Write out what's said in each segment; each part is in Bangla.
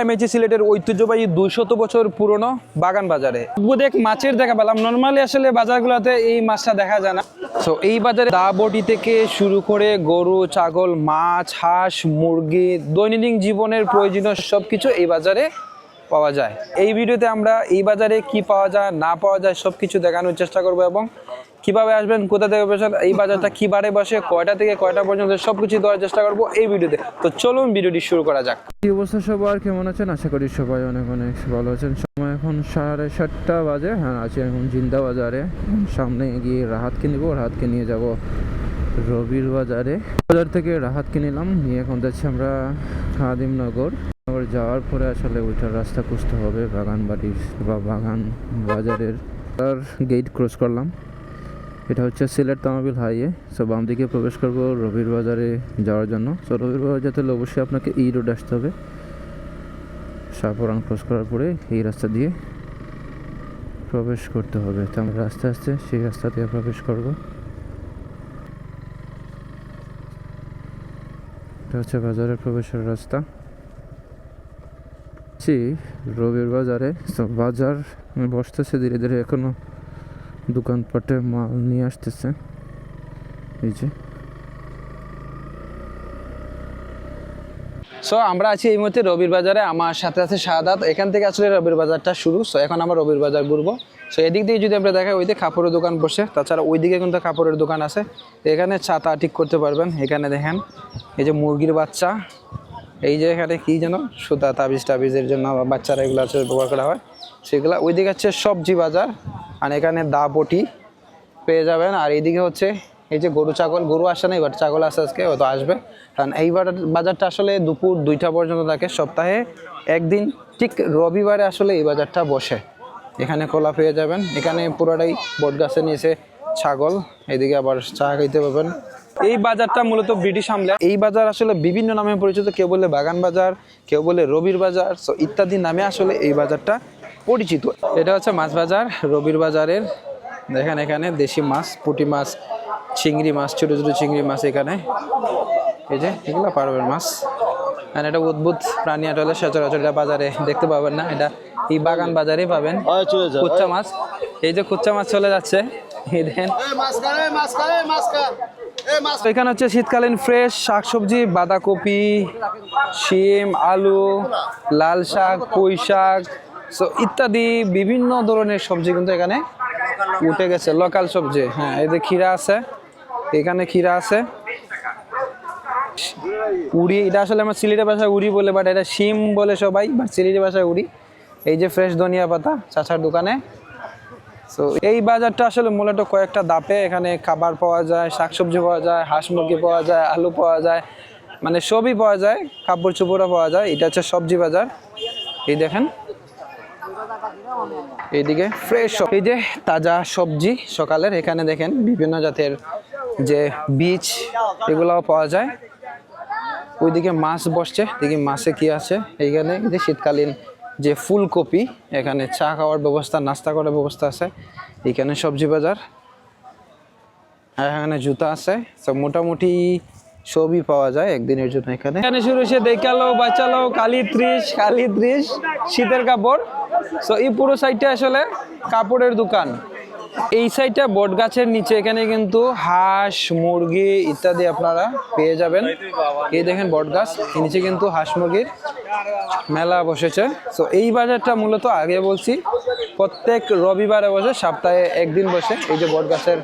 এমএইচি সিলেটের ঐতিহ্যবাহী 200 বছর পুরনো বাগান বাজারে দেখ মাছের দেখা পেলাম। নর্মালি আসলে বাজারগুলোতে এই মাছটা দেখা যায় না। তো এই বাজারে দা বটি থেকে শুরু করে গরু, ছাগল, মাছ, হাঁস, মুরগি, দৈনন্দিন জীবনের প্রয়োজনীয় সবকিছু এই বাজারে পাওয়া যায়। এই ভিডিওতে আমরা এই বাজারে কি পাওয়া যায় না পাওয়া যায় সবকিছু দেখানোর চেষ্টা করব এবং কিভাবে আসবেন, কোথা থেকে বসেন, এই বাজারটা কি বারে বসে, কয়টা থেকে কয়টা পর্যন্ত সবকিছু দেওয়ার চেষ্টা করব এই ভিডিওতে। তো চলুন ভিডিওটি শুরু করা যাক। কি অবস্থা সবার, কেমন আছেন? আশা করি সবাই অনেক অনেক ভালো আছেন। সময় এখন 7:30 বাজে। হ্যাঁ, আছি এখন জিন্দা বাজারে। সামনে গিয়ে রাহাতকে নিব, রাহাতকে নিয়ে যাব রবির বাজারে। বাজার থেকে রাহাতকে নিলাম, নিয়ে এখন যাচ্ছি আমরা খাদিমনগর। যাওয়ার পরে আসলে ওইটার রাস্তা খুঁজতে হবে বাগান বাড়ির বা বাগান বাজারের। তার গেট ক্রস করলাম। এটা হচ্ছে সিলেট তামাবিল হাইওয়ে। সো বাম দিকে প্রবেশ করব রবির বাজারে যাওয়ার জন্য। সো রবির বাজার যেতে হলে অবশ্যই আপনাকে এই রোড আসতে হবে। শাহপুরান ক্রস করার পরে এই রাস্তা দিয়ে প্রবেশ করতে হবে। তো আমরা আস্তে আস্তে সেই রাস্তা দিয়ে প্রবেশ করব। এটা হচ্ছে বাজারের প্রবেশের রাস্তা। রবির বাজারে বাজার বসতেছে ধীরে ধীরে, এখনো দোকানপাটে মাল নিয়ে আসতেছে। এই যে সো আমরা আছি এই মুহূর্তে রবির বাজারে। আমার সাথে আছে শাহাদাত। এখান থেকে আসলে রবির বাজারটা শুরু। সো এখন আমরা রবির বাজার ঘুরবো। সো এদিক দিয়ে যদি আমরা দেখাই, ওই দিকে কাপড়ের দোকান বসে, তাছাড়া ওইদিকে কিন্তু কাপড়ের দোকান আছে। এখানে ছাতা ঠিক করতে পারবেন। এখানে দেখেন এই যে মুরগির বাচ্চা, এই যে এখানে কি যেন সুতা তাবিজের জন্য বাচ্চারা এগুলো আছে ব্যবহার করা হয় সেগুলো। ওইদিকে হচ্ছে সবজি বাজার, আর এখানে দা বটি পেয়ে যাবেন। আর এইদিকে হচ্ছে এই যে গরু ছাগল, গরু আসে না এবার, ছাগল আসে আজকে, হয়তো আসবে। কারণ এই বাজারটা আসলে দুপুর 2টা পর্যন্ত থাকে, সপ্তাহে একদিন ঠিক রবিবারে আসলে এই বাজারটা বসে। এখানে কলা পেয়ে যাবেন। এখানে পুরোটাই বট গাছে নিয়েছে ছাগল। এদিকে আবার চা খাইতে পাবেন। এই বাজারটা মূলত ব্রিটিশ আমলে। এই বাজার আসলে বিভিন্ন নামে পরিচিত, কেউ বলে বাগান বাজার, কেউ বলে রবির বাজার, সো ইত্যাদি নামে আসলে এই বাজারটা পরিচিত। এটা হচ্ছে মাছ বাজার রবির বাজারের। দেখেন এখানে দেশি মাছ, পুঁটি মাছ, চিংড়ি মাছ, ছোটো ছোটো চিংড়ি মাছ এখানে। এই যে এগুলো পারবেন মাছ। আর এটা অদ্ভুত প্রাণী, এটা হলে সচরাচর এটা বাজারে দেখতে পাবেন না, এটা এই বাগান বাজারেই পাবেন। কুচ্চা মাছ, এই যে কুচ্চা মাছ চলে যাচ্ছে, এই দেখেন। এখানে হচ্ছে শীতকালীন ফ্রেশ শাকসবজি, বাঁধাকপি, শিম, আলু, লাল শাক, পুঁই শাক, সো ইত্যাদি বিভিন্ন ধরনের সবজি কিন্তু এখানে উঠে গেছে, লোকাল সবজি। হ্যাঁ, এই যে ক্ষীরা আছে, এখানে ক্ষীরা আছে। উড়ি, এটা আসলে আমার সিলেটের ভাষায় উড়ি বলে, বাট এটা শিম বলে সবাই, বাট সিলেটের ভাষায় উড়ি। এই যে ফ্রেশ ধনিয়া পাতা চাচার দোকানে। সো এই বাজারটা আসলে মূলত কয়েকটা ধাপে। এখানে খাবার পাওয়া যায়, শাকসবজি পাওয়া যায়, হাঁস মুরগি পাওয়া যায়, আলু পাওয়া যায়, মানে সবই পাওয়া যায়, কাপড় চোপড়ও পাওয়া যায়। এটা হচ্ছে সবজি বাজার। এই দেখেন এইদিকে ফ্রেশ, এই যে তাজা সবজি সকালের। এখানে দেখেন বিভিন্ন জাতের যে বীজ, এগুলাও পাওয়া যায়। ওইদিকে মাছ বসছে, দেখি মাছে কি আছে। এইখানে যে শীতকালীন যে ফুলকপি, এখানে চা খাওয়ার ব্যবস্থা, নাস্তা করার ব্যবস্থা আছে। এখানে সবজি বাজার, আর এখানে জুতা আছে। সব মোটামুটি সবই পাওয়া যায় একদিনের জন্য এখানে। এখানে শুরু হয়েছে দেখালো বাঁচালো, কালি 30 শীতের কাপড়। সো এই পুরো সাইডটা আসলে কাপড়ের দোকান। এই সাইডটা বট গাছের নিচে, এখানে কিন্তু হাঁস, মুরগি ইত্যাদি আপনারা পেয়ে যাবেন। এই দেখেন বট গাছ, নিচে কিন্তু হাঁস মুরগির মেলা বসেছে। সো এই বাজারটা মূলত আগে বলছি প্রত্যেক রবিবারে বসে, সপ্তাহে একদিন বসে। এই যে বট গাছের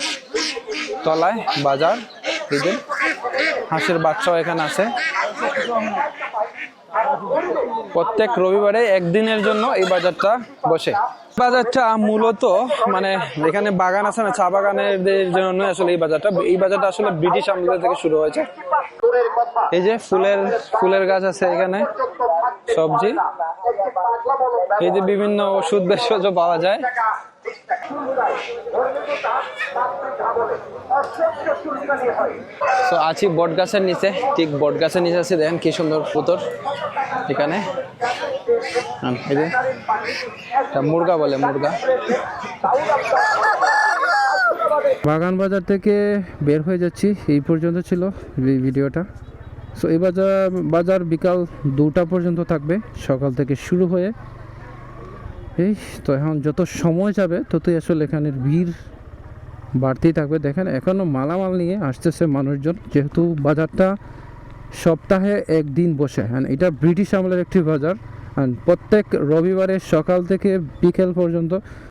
তলায় বাজার, এই যে হাঁসের বাচ্চাও এখানে আছে। প্রত্যেক রবিবারে একদিনের জন্য এই বাজারটা বসে। বাজারটা মূলত মানে এখানে বাগান আছে না, চা বাগানের জন্য আসলে এই বাজারটা আসলে ব্রিটিশ আমল থেকে শুরু হয়েছে। এই যে ফুলের গাছ আছে এখানে, সবজি, এই যে বিভিন্ন ওষুধ ভেষজ পাওয়া যায়। তো আছি বট গাছের নিচে, ঠিক বট গাছের নিচে আছে। দেখেন কি সুন্দর পুতুর এখানে। এই যে মুরগা বলে, মুরগা। বাগান বাজার থেকে বের হয়ে যাচ্ছি। এই পর্যন্ত ছিল এই ভিডিওটা। সো এই বাজার বিকাল 2টা পর্যন্ত থাকবে, সকাল থেকে শুরু হয়ে। এই তো এখন যত সময় যাবে ততই আসলে এখানের ভিড় বাড়তেই থাকবে। দেখেন এখনও মালামাল নিয়ে আসতেছে মানুষজন, যেহেতু বাজারটা সপ্তাহে একদিন বসে। হ্যাঁ, এটা ব্রিটিশ আমলের একটি বাজার, প্রত্যেক রবিবারে সকাল থেকে বিকেল পর্যন্ত